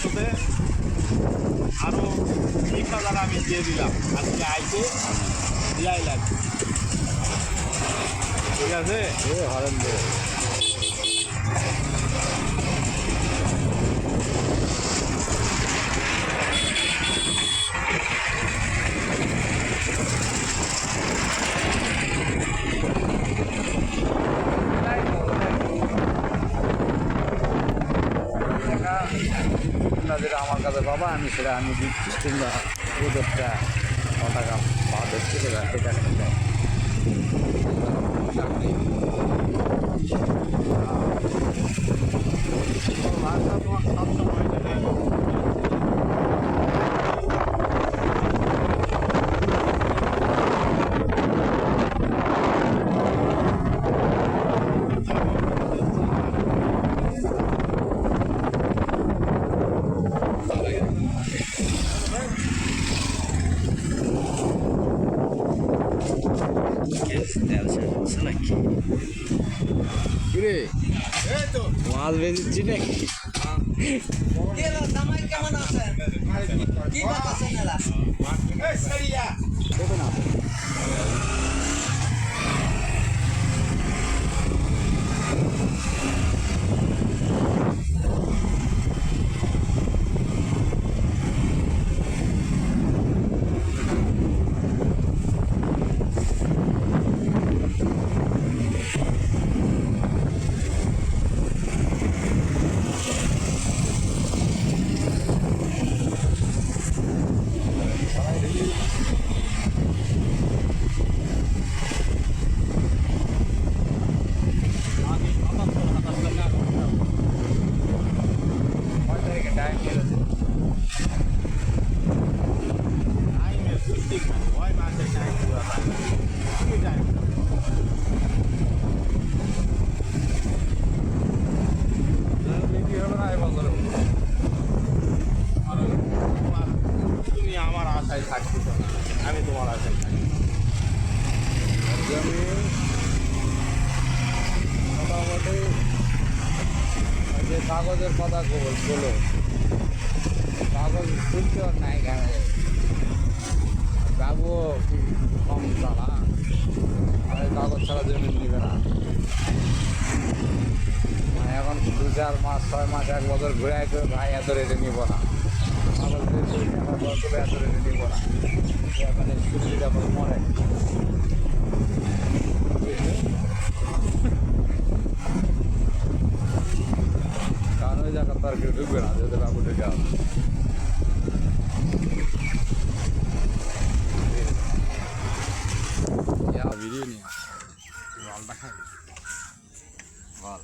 বলতে আরও 30,000 আমি দিয়ে দিলাম, আজকে আইতে দিয়াই লাগবে। ঠিক আছে, হরেন দে যেটা আমার কাছে বাবা আমি সেটা আমি দিচ্ছি, তোমরা ওদেরটা টাকা বা দেখছি সেটা সেটা তোমার সবসময় কিরে মাছ বেঁচেছি নাকি? কেমন আছেন? কি করতেছেন এরা? দেবে না তুমি আমার আশায় থাকতে চাও, আমি তোমার আশায় থাকি। আমি মোটামুটি যে কাগজের কথা বলো কাগজ তুলতে নাই এখানে বাবু কম চালা আর কাগজ ছাড়া জমি নিবে না। এখন 2-4 মাস 6 মাস 1 বছর ঘুরে আসবে ভাই এত রেটে নিব না, কাগজ এত রেটে নিব না, এখানে সুবিধা করে মরে কারণ ওই জায়গা তার কেউ ঢুকবে না যেহেতু বাবু ঢুকে আসবে। ভিডিও নিয়ে জলটা খাই বল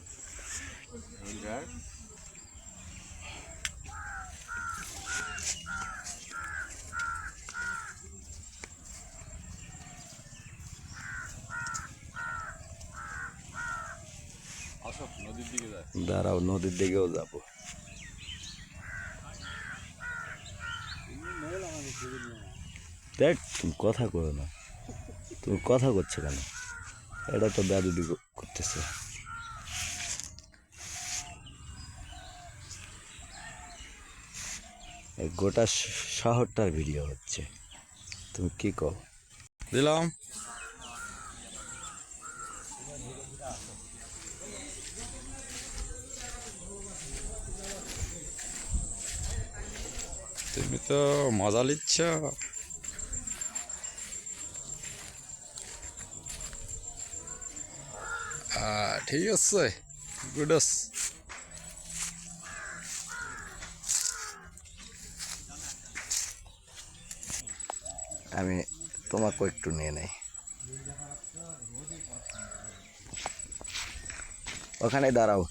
অশোক নদীর দিকে যায়। দাঁড়াও নদীর দিকেও যাবো। দেখ তুমি কথা করো না, তুমি কথা করছো কেন? এটা তো দাদুদি করতেছে। এই গোটা শহরটার ভিডিও হচ্ছে, তুমি কি কও? দিলাম তুমি তো মজা নিচ্ছ। ঠিক আছে, গুড। আমি তোমাকেও একটু নিয়ে নেই, ওখানে দাঁড়াও।